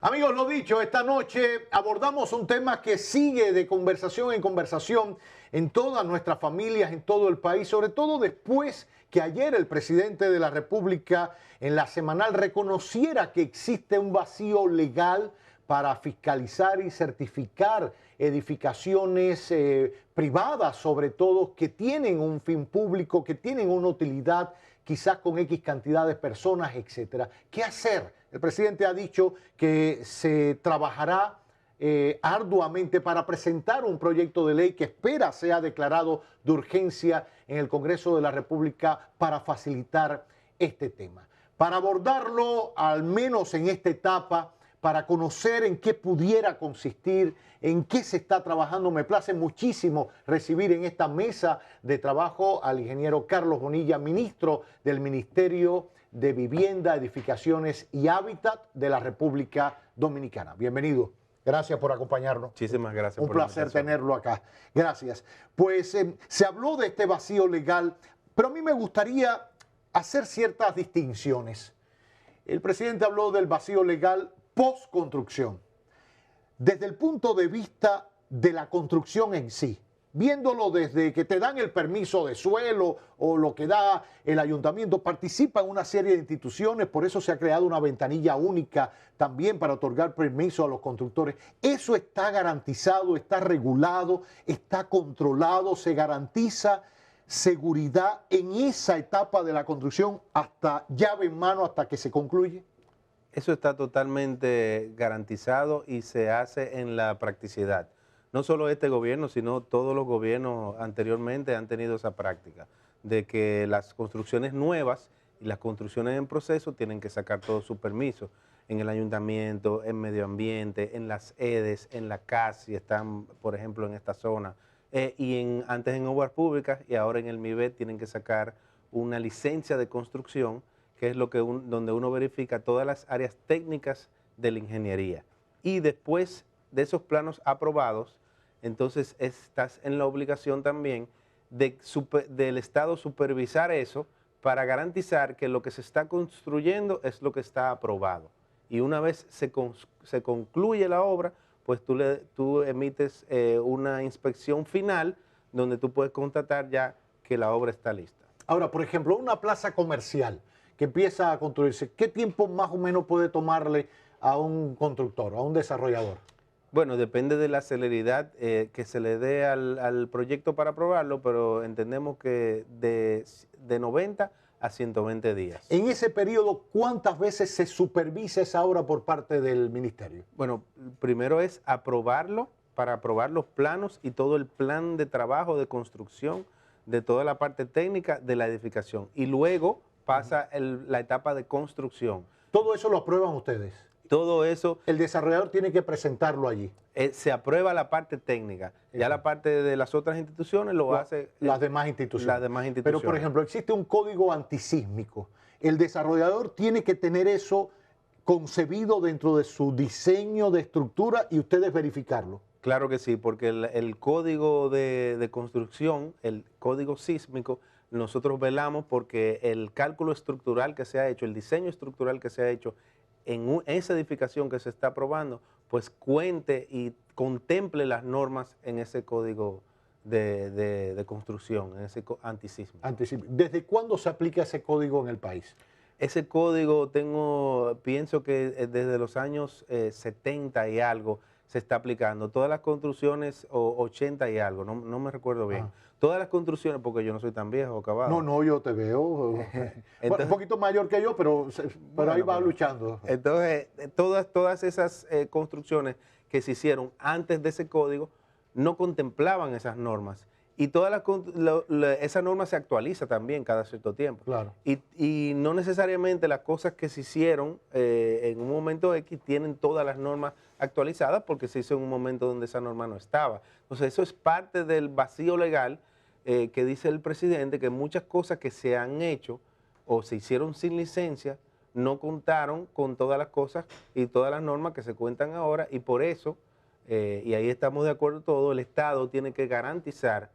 Amigos, lo dicho, esta noche abordamos un tema que sigue de conversación en conversación en todas nuestras familias, en todo el país, sobre todo después que ayer el presidente de la República en la semanal reconociera que existe un vacío legal para fiscalizar y certificar edificaciones privadas, sobre todo, que tienen un fin público, que tienen una utilidad, quizás con X cantidad de personas, etcétera. ¿Qué hacer? El presidente ha dicho que se trabajará arduamente para presentar un proyecto de ley que espera sea declarado de urgencia en el Congreso de la República para facilitar este tema. Para abordarlo, al menos en esta etapa, para conocer en qué pudiera consistir, en qué se está trabajando. Me place muchísimo recibir en esta mesa de trabajo al ingeniero Carlos Bonilla, ministro del Ministerio de Vivienda, Edificaciones y Hábitat de la República Dominicana. Bienvenido. Gracias por acompañarnos. Muchísimas gracias Un por la placer invitación. tenerlo acá. Gracias. Pues se habló de este vacío legal, pero a mí me gustaría hacer ciertas distinciones. El presidente habló del vacío legal post-construcción. Desde el punto de vista de la construcción en sí, viéndolo desde que te dan el permiso de suelo o lo que da el ayuntamiento, participa en una serie de instituciones, por eso se ha creado una ventanilla única también para otorgar permiso a los constructores. Eso está garantizado, está regulado, está controlado, se garantiza seguridad en esa etapa de la construcción hasta llave en mano, hasta que se concluye. Eso está totalmente garantizado y se hace en la practicidad. No solo este gobierno, sino todos los gobiernos anteriormente han tenido esa práctica de que las construcciones nuevas y las construcciones en proceso tienen que sacar todo su permiso en el ayuntamiento, en medio ambiente, en las EDES, en la CAS, si están, por ejemplo, en esta zona, antes en obras públicas y ahora en el MIBET tienen que sacar una licencia de construcción, que es donde uno verifica todas las áreas técnicas de la ingeniería. Y después de esos planos aprobados, entonces estás en la obligación también del Estado supervisar eso para garantizar que lo que se está construyendo es lo que está aprobado. Y una vez se concluye la obra, pues tú emites una inspección final donde tú puedes constatar ya que la obra está lista. Ahora, por ejemplo, una plaza comercial que empieza a construirse, ¿qué tiempo más o menos puede tomarle a un constructor, a un desarrollador? Bueno, depende de la celeridad que se le dé al proyecto para aprobarlo, pero entendemos que de 90 a 120 días. En ese periodo, ¿cuántas veces se supervisa esa obra por parte del ministerio? Bueno, primero es aprobarlo, para aprobar los planos y todo el plan de trabajo, de construcción, de toda la parte técnica de la edificación. Y luego pasa la etapa de construcción. Todo eso lo aprueban ustedes. Todo eso. El desarrollador tiene que presentarlo allí. Se aprueba la parte técnica. Ya la parte de las otras instituciones lo hace. Las demás instituciones. Las demás instituciones. Pero, por ejemplo, existe un código antisísmico. El desarrollador tiene que tener eso concebido dentro de su diseño de estructura y ustedes verificarlo. Claro que sí, porque el código de construcción, el código sísmico, nosotros velamos porque el cálculo estructural que se ha hecho, el diseño estructural que se ha hecho en esa edificación que se está aprobando, pues cuente y contemple las normas en ese código de construcción, en ese antisísmico. ¿Desde cuándo se aplica ese código en el país? Ese código pienso que desde los años 70 y algo se está aplicando. Todas las construcciones, 80 y algo, no me recuerdo bien. Todas las construcciones, porque yo no soy tan viejo, acabado. No, yo te veo. Entonces, bueno, un poquito mayor que yo, pero bueno, ahí va luchando. Entonces, todas esas construcciones que se hicieron antes de ese código no contemplaban esas normas. Y esa norma se actualiza también cada cierto tiempo. Claro. Y no necesariamente las cosas que se hicieron en un momento X tienen todas las normas actualizadas porque se hizo en un momento donde esa norma no estaba. Entonces eso es parte del vacío legal que dice el presidente, que muchas cosas que se han hecho o se hicieron sin licencia no contaron con todas las cosas y todas las normas que se cuentan ahora, y por eso, y ahí estamos de acuerdo todos, el Estado tiene que garantizar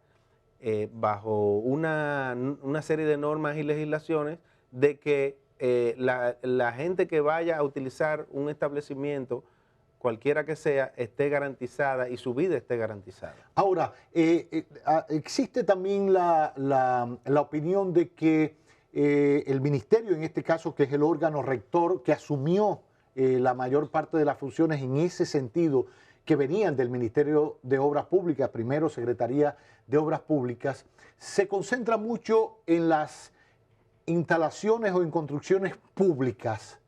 bajo una serie de normas y legislaciones de que la gente que vaya a utilizar un establecimiento cualquiera que sea, esté garantizada y su vida esté garantizada. Ahora, existe también la opinión de que el ministerio, en este caso, que es el órgano rector que asumió la mayor parte de las funciones en ese sentido, que venían del Ministerio de Obras Públicas, primero Secretaría de Obras Públicas, se concentra mucho en las instalaciones o en construcciones públicas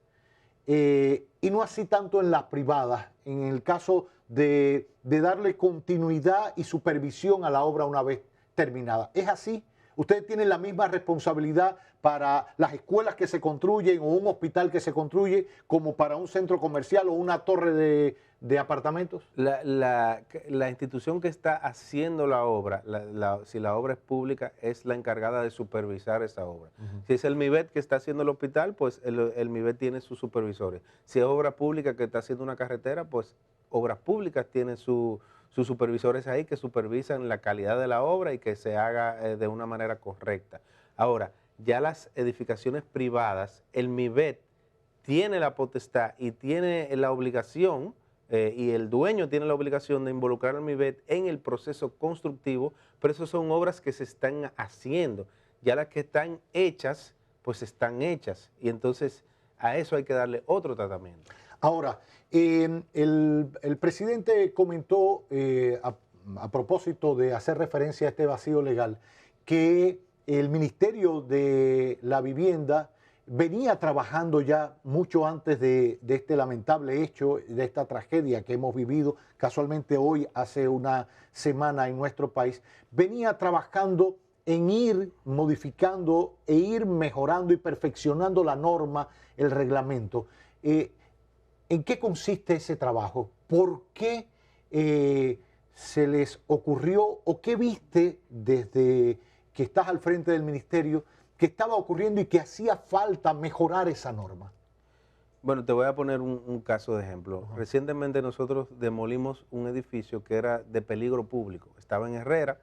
y no así tanto en las privadas, en el caso de darle continuidad y supervisión a la obra una vez terminada. ¿Es así? ¿Ustedes tienen la misma responsabilidad para las escuelas que se construyen o un hospital que se construye como para un centro comercial o una torre de apartamentos? La institución que está haciendo la obra, si la obra es pública, es la encargada de supervisar esa obra. Si es el MIVET que está haciendo el hospital, pues el MIVET tiene sus supervisores. Si es obra pública que está haciendo una carretera, pues Obras Públicas tiene sus supervisores ahí que supervisan la calidad de la obra y que se haga de una manera correcta. Ahora, ya las edificaciones privadas, el MIVET tiene la potestad y tiene la obligación, y el dueño tiene la obligación de involucrar al MIVET en el proceso constructivo, pero esas son obras que se están haciendo. Ya las que están hechas, pues están hechas, y entonces a eso hay que darle otro tratamiento. Ahora, el presidente comentó, a propósito de hacer referencia a este vacío legal, que el Ministerio de la Vivienda venía trabajando ya mucho antes de este lamentable hecho, de esta tragedia que hemos vivido casualmente hoy, hace una semana en nuestro país, venía trabajando en ir modificando e ir mejorando y perfeccionando la norma, el reglamento. ¿En qué consiste ese trabajo? ¿Por qué se les ocurrió o qué viste desde que estás al frente del ministerio que estaba ocurriendo y que hacía falta mejorar esa norma? Bueno, te voy a poner un caso de ejemplo. Recientemente nosotros demolimos un edificio que era de peligro público. Estaba en Herrera,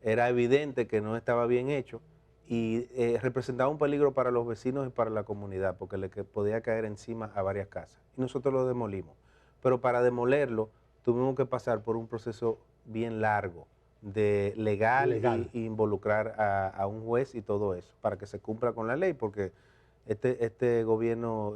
era evidente que no estaba bien hecho y representaba un peligro para los vecinos y para la comunidad porque le podía caer encima a varias casas. Y nosotros lo demolimos. Pero para demolerlo tuvimos que pasar por un proceso bien largo de legal. Y involucrar a un juez y todo eso para que se cumpla con la ley, porque este gobierno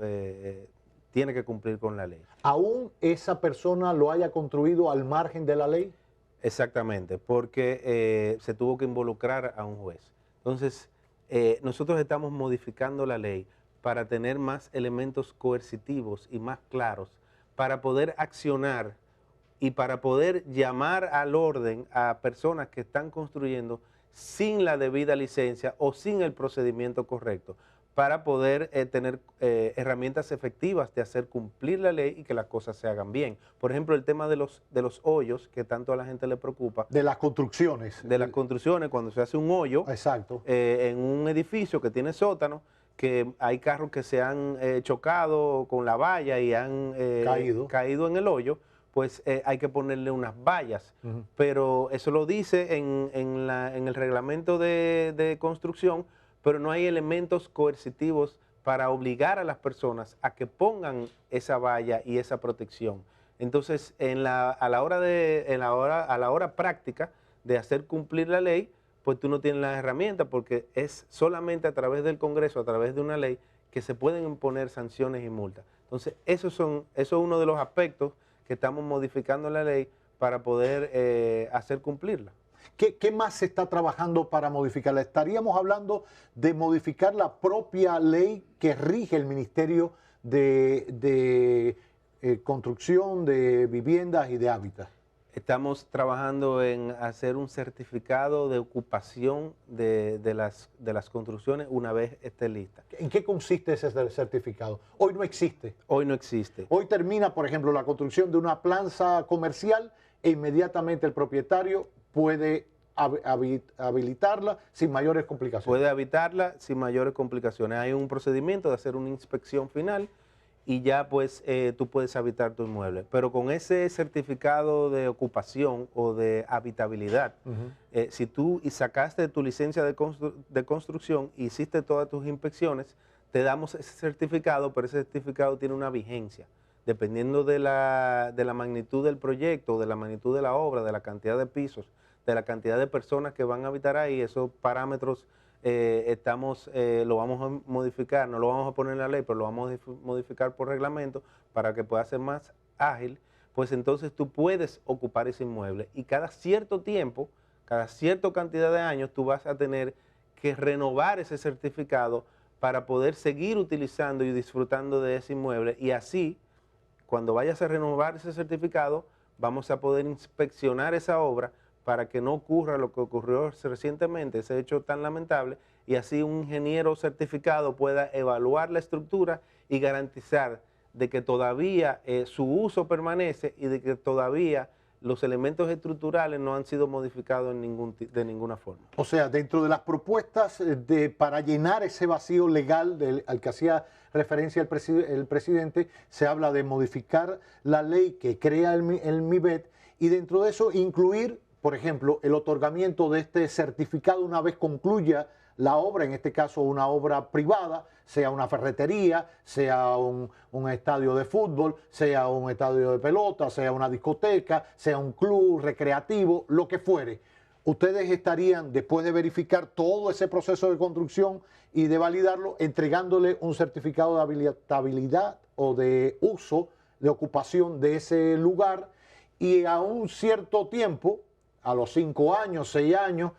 tiene que cumplir con la ley. ¿Aún esa persona lo haya construido al margen de la ley? Exactamente, porque se tuvo que involucrar a un juez. Entonces, nosotros estamos modificando la ley para tener más elementos coercitivos y más claros para poder accionar y para poder llamar al orden a personas que están construyendo sin la debida licencia o sin el procedimiento correcto, para poder tener herramientas efectivas de hacer cumplir la ley y que las cosas se hagan bien. Por ejemplo, el tema de los hoyos, que tanto a la gente le preocupa. De las construcciones. De las construcciones, cuando se hace un hoyo. Exacto. En un edificio que tiene sótano, que hay carros que se han chocado con la valla y han caído en el hoyo, pues hay que ponerle unas vallas. Pero eso lo dice en el reglamento de construcción, pero no hay elementos coercitivos para obligar a las personas a que pongan esa valla y esa protección. Entonces, a la hora práctica de hacer cumplir la ley, pues tú no tienes las herramientas, porque es solamente a través del Congreso, a través de una ley, que se pueden imponer sanciones y multas. Entonces, eso es uno de los aspectos que estamos modificando la ley para poder hacer cumplirla. ¿Qué más se está trabajando para modificarla? Estaríamos hablando de modificar la propia ley que rige el Ministerio de Construcción, de Viviendas y de Hábitat. Estamos trabajando en hacer un certificado de ocupación de las construcciones una vez esté lista. ¿En qué consiste ese certificado? Hoy no existe. Hoy no existe. Hoy termina, por ejemplo, la construcción de una plaza comercial e inmediatamente el propietario puede habilitarla sin mayores complicaciones. Puede habilitarla sin mayores complicaciones. Hay un procedimiento de hacer una inspección final y ya pues tú puedes habitar tu inmueble. Pero con ese certificado de ocupación o de habitabilidad, si tú sacaste tu licencia de construcción, hiciste todas tus inspecciones, te damos ese certificado, pero ese certificado tiene una vigencia dependiendo de la magnitud del proyecto, de la magnitud de la obra, de la cantidad de pisos, de la cantidad de personas que van a habitar ahí, esos parámetros lo vamos a modificar, no lo vamos a poner en la ley, pero lo vamos a modificar por reglamento para que pueda ser más ágil. Pues entonces tú puedes ocupar ese inmueble y cada cierto tiempo, cada cierta cantidad de años, tú vas a tener que renovar ese certificado para poder seguir utilizando y disfrutando de ese inmueble, y así, cuando vayas a renovar ese certificado, vamos a poder inspeccionar esa obra para que no ocurra lo que ocurrió recientemente, ese hecho tan lamentable, y así un ingeniero certificado pueda evaluar la estructura y garantizar de que todavía su uso permanece y de que todavía los elementos estructurales no han sido modificados de ninguna forma. O sea, dentro de las propuestas para llenar ese vacío legal al que hacía referencia el presidente, se habla de modificar la ley que crea el MIBET y dentro de eso incluir, por ejemplo, el otorgamiento de este certificado una vez concluya la obra, en este caso una obra privada, sea una ferretería, sea un estadio de fútbol, sea un estadio de pelota, sea una discoteca, sea un club recreativo, lo que fuere. Ustedes estarían, después de verificar todo ese proceso de construcción y de validarlo, entregándole un certificado de habilitabilidad o de uso, de ocupación de ese lugar, y a un cierto tiempo, a los 5 años, 6 años,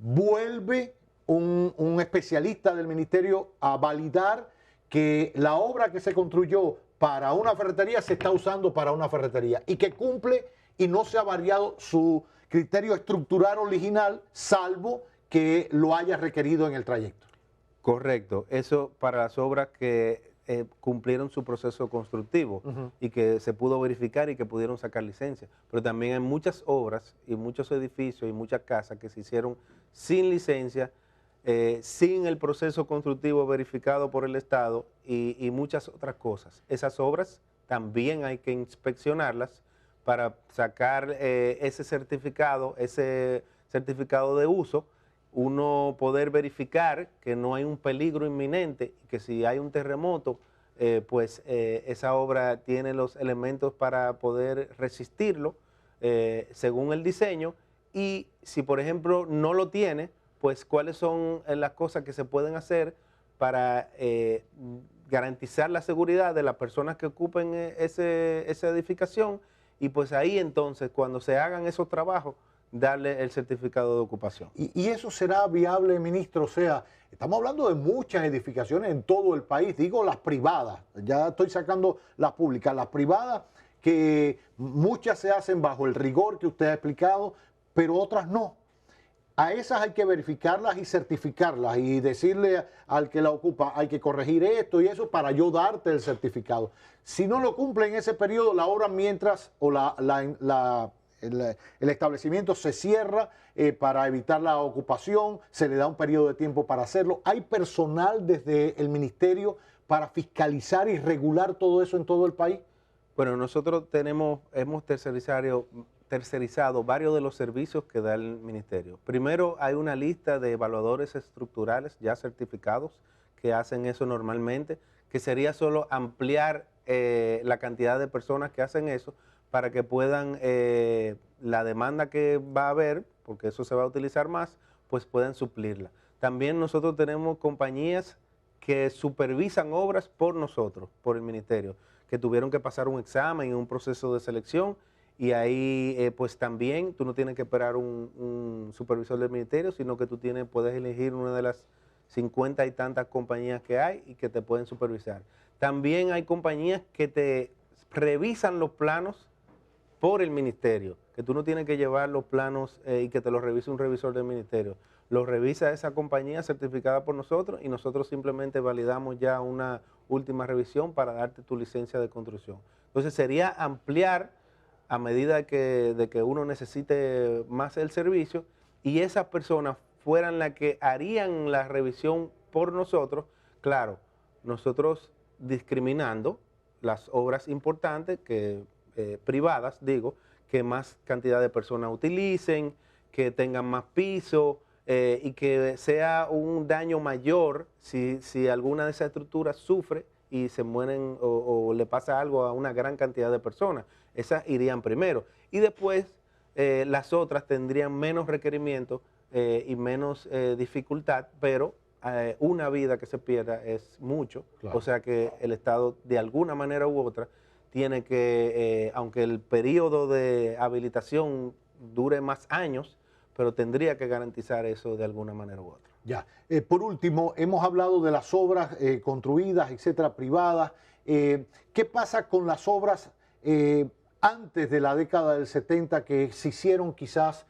vuelve un especialista del ministerio a validar que la obra que se construyó para una ferretería se está usando para una ferretería y que cumple y no se ha variado su criterio estructural original, salvo que lo haya requerido en el trayecto. Correcto, eso para las obras que cumplieron su proceso constructivo y que se pudo verificar y que pudieron sacar licencia. Pero también hay muchas obras y muchos edificios y muchas casas que se hicieron sin licencia, sin el proceso constructivo verificado por el Estado y muchas otras cosas. Esas obras también hay que inspeccionarlas para sacar ese certificado de uso, uno poder verificar que no hay un peligro inminente y que si hay un terremoto, esa obra tiene los elementos para poder resistirlo según el diseño, y si por ejemplo no lo tiene, pues cuáles son las cosas que se pueden hacer para garantizar la seguridad de las personas que ocupen esa edificación, y pues ahí entonces cuando se hagan esos trabajos, darle el certificado de ocupación. ¿Y eso será viable, ministro? O sea, estamos hablando de muchas edificaciones en todo el país, digo las privadas, ya estoy sacando las públicas, las privadas que muchas se hacen bajo el rigor que usted ha explicado, pero otras no. A esas hay que verificarlas y certificarlas y decirle al que la ocupa, hay que corregir esto y eso para yo darte el certificado. Si no lo cumple en ese periodo, la obra mientras o el establecimiento se cierra para evitar la ocupación, se le da un periodo de tiempo para hacerlo. ¿Hay personal desde el ministerio para fiscalizar y regular todo eso en todo el país? Bueno, nosotros hemos tercerizado varios de los servicios que da el ministerio. Primero, hay una lista de evaluadores estructurales ya certificados que hacen eso normalmente, que sería solo ampliar la cantidad de personas que hacen eso para que puedan, la demanda que va a haber, porque eso se va a utilizar más, pues puedan suplirla. También nosotros tenemos compañías que supervisan obras por nosotros, por el ministerio, que tuvieron que pasar un examen y un proceso de selección, y ahí pues también tú no tienes que esperar un supervisor del ministerio, sino que tú puedes elegir una de las 50 y tantas compañías que hay y que te pueden supervisar. También hay compañías que te revisan los planos por el ministerio, que tú no tienes que llevar los planos y que te los revise un revisor del ministerio. Los revisa esa compañía certificada por nosotros y nosotros simplemente validamos ya una última revisión para darte tu licencia de construcción. Entonces sería ampliar a medida de que uno necesite más el servicio, y esas personas fueran las que harían la revisión por nosotros, claro, nosotros discriminando las obras importantes privadas, digo, que más cantidad de personas utilicen, que tengan más piso y que sea un daño mayor si alguna de esas estructuras sufre y se mueren o le pasa algo a una gran cantidad de personas. Esas irían primero. Y después las otras tendrían menos requerimientos y menos dificultad, pero una vida que se pierda es mucho. Claro. O sea que el Estado, de alguna manera u otra, tiene que, aunque el periodo de habilitación dure más años, pero tendría que garantizar eso de alguna manera u otra. Ya. Por último, hemos hablado de las obras construidas, etcétera, privadas. ¿Qué pasa con las obras antes de la década del 70 que se hicieron quizás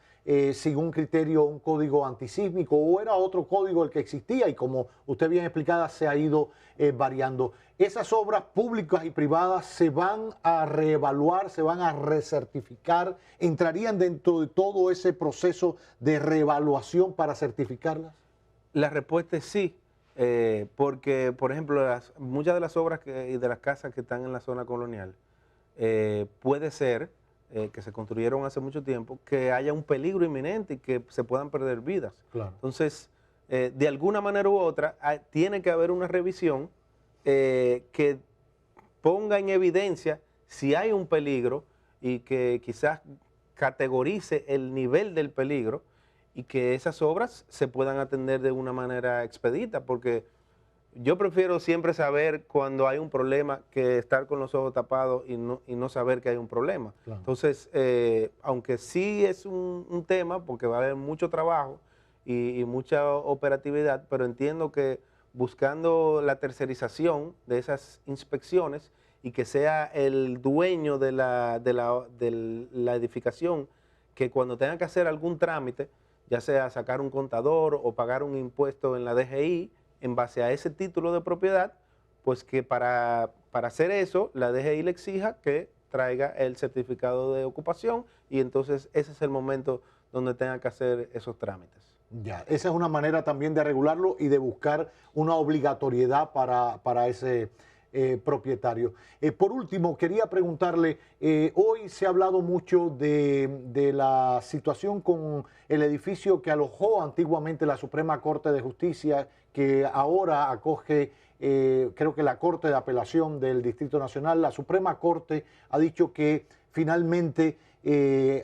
sin un criterio, un código antisísmico, o era otro código el que existía y como usted bien explicada se ha ido variando? ¿Esas obras públicas y privadas se van a reevaluar, se van a recertificar? ¿Entrarían dentro de todo ese proceso de reevaluación para certificarlas? La respuesta es sí, porque, por ejemplo, muchas de las obras y de las casas que están en la zona colonial, puede ser que se construyeron hace mucho tiempo, que haya un peligro inminente y que se puedan perder vidas. Claro. Entonces, de alguna manera u otra, tiene que haber una revisión que ponga en evidencia si hay un peligro y que quizás categorice el nivel del peligro y que esas obras se puedan atender de una manera expedita, porque yo prefiero siempre saber cuando hay un problema que estar con los ojos tapados y no saber que hay un problema. Claro. Entonces, aunque sí es un tema, porque va a haber mucho trabajo y mucha operatividad, pero entiendo que buscando la tercerización de esas inspecciones y que sea el dueño de la edificación, que cuando tenga que hacer algún trámite, ya sea sacar un contador o pagar un impuesto en la DGI, en base a ese título de propiedad, pues que para hacer eso, la DGI le exija que traiga el certificado de ocupación y entonces ese es el momento donde tenga que hacer esos trámites. Ya, esa es una manera también de regularlo y de buscar una obligatoriedad para ese propietario. Por último, quería preguntarle, hoy se ha hablado mucho de la situación con el edificio que alojó antiguamente la Suprema Corte de Justicia, que ahora acoge, creo que la Corte de Apelación del Distrito Nacional. La Suprema Corte ha dicho que finalmente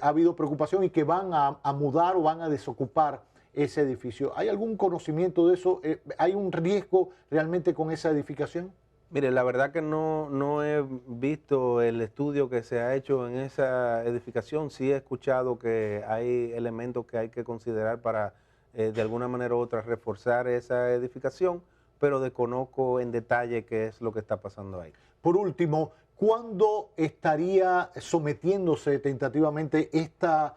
ha habido preocupación y que van a mudar o van a desocupar ese edificio. ¿Hay algún conocimiento de eso? ¿Hay un riesgo realmente con esa edificación? Mire, la verdad que no he visto el estudio que se ha hecho en esa edificación. Sí he escuchado que hay elementos que hay que considerar para, de alguna manera u otra, reforzar esa edificación, pero desconozco en detalle qué es lo que está pasando ahí. Por último, ¿cuándo estaría sometiéndose tentativamente esta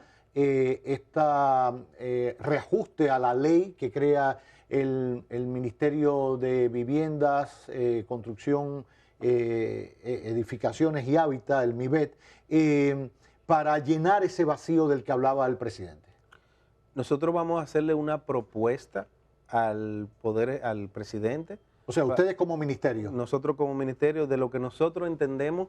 reajuste a la ley que crea el Ministerio de Viviendas, Construcción, Edificaciones y Hábitat, el MIBET, para llenar ese vacío del que hablaba el presidente? Nosotros vamos a hacerle una propuesta al presidente. O sea, ustedes como ministerio. Nosotros como ministerio, de lo que nosotros entendemos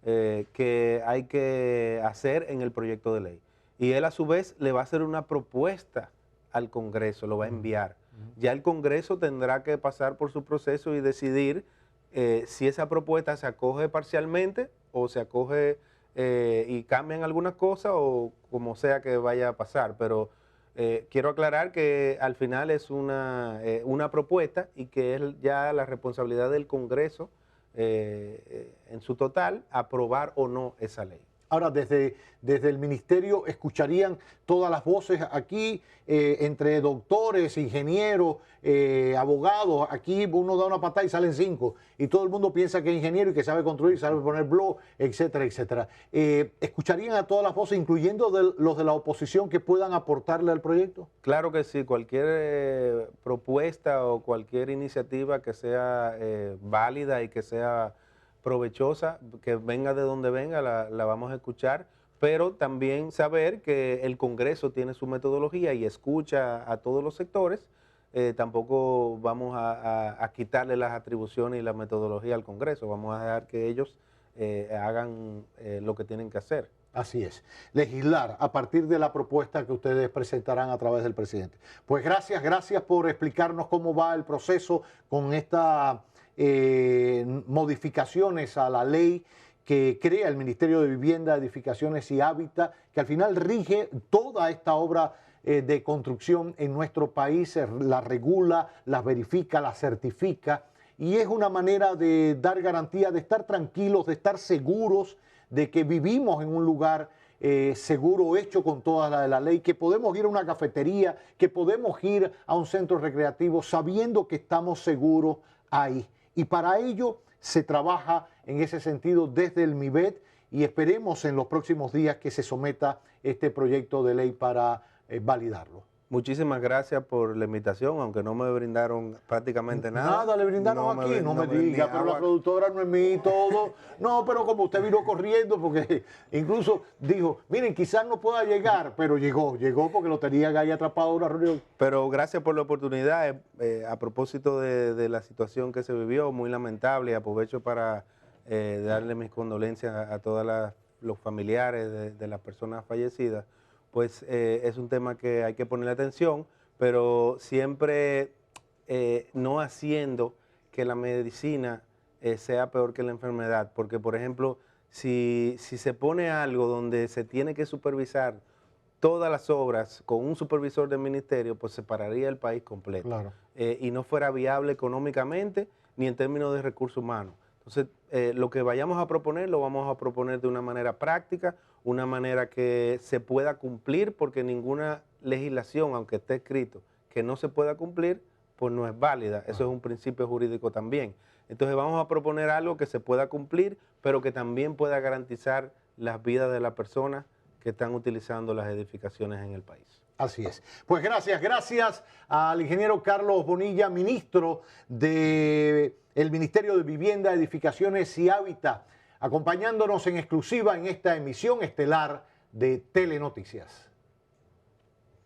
que hay que hacer en el proyecto de ley. Y él a su vez le va a hacer una propuesta al Congreso, lo va a enviar. Ya el Congreso tendrá que pasar por su proceso y decidir si esa propuesta se acoge parcialmente o se acoge y cambian algunas cosas o como sea que vaya a pasar. Pero quiero aclarar que al final es una propuesta y que es ya la responsabilidad del Congreso en su total aprobar o no esa ley. Ahora, desde el ministerio, ¿escucharían todas las voces aquí, entre doctores, ingenieros, abogados? Aquí uno da una patada y salen 5, y todo el mundo piensa que es ingeniero y que sabe construir, sabe poner blog, etcétera, etcétera. ¿Escucharían a todas las voces, incluyendo los de la oposición, que puedan aportarle al proyecto? Claro que sí, cualquier propuesta o cualquier iniciativa que sea válida y que sea provechosa, que venga de donde venga, la vamos a escuchar, pero también saber que el Congreso tiene su metodología y escucha a todos los sectores. Tampoco vamos a quitarle las atribuciones y la metodología al Congreso, vamos a dejar que ellos hagan lo que tienen que hacer. Así es, legislar a partir de la propuesta que ustedes presentarán a través del presidente. Pues gracias por explicarnos cómo va el proceso con esta modificaciones a la ley que crea el Ministerio de Vivienda, Edificaciones y Hábitat, que al final rige toda esta obra de construcción en nuestro país, la regula, las verifica, las certifica, y es una manera de dar garantía, de estar tranquilos, de estar seguros de que vivimos en un lugar seguro, hecho con toda la ley, que podemos ir a una cafetería, que podemos ir a un centro recreativo sabiendo que estamos seguros ahí. Y para ello se trabaja en ese sentido desde el MIBET y esperemos en los próximos días que se someta este proyecto de ley para validarlo. Muchísimas gracias por la invitación, aunque no me brindaron prácticamente nada. Nada le brindaron aquí, no me diga, pero la productora no es mía y todo. No, pero como usted vino corriendo, porque incluso dijo, miren, quizás no pueda llegar, pero llegó porque lo tenía ahí atrapado en una reunión. Pero gracias por la oportunidad. A propósito de la situación que se vivió, muy lamentable, y aprovecho para darle mis condolencias a todos los familiares de las personas fallecidas. Pues es un tema que hay que ponerle atención, pero siempre no haciendo que la medicina sea peor que la enfermedad, porque por ejemplo, si se pone algo donde se tiene que supervisar todas las obras con un supervisor del ministerio, pues se pararía el país completo. Claro. Y no fuera viable económicamente ni en términos de recursos humanos. Entonces, lo que vayamos a proponer, lo vamos a proponer de una manera práctica, una manera que se pueda cumplir, porque ninguna legislación, aunque esté escrito, que no se pueda cumplir, pues no es válida. Eso es un principio jurídico también. Entonces vamos a proponer algo que se pueda cumplir, pero que también pueda garantizar las vidas de las personas que están utilizando las edificaciones en el país. Así es. Pues gracias al ingeniero Carlos Bonilla, ministro del Ministerio de Vivienda, Edificaciones y Hábitat, acompañándonos en exclusiva en esta emisión estelar de Telenoticias.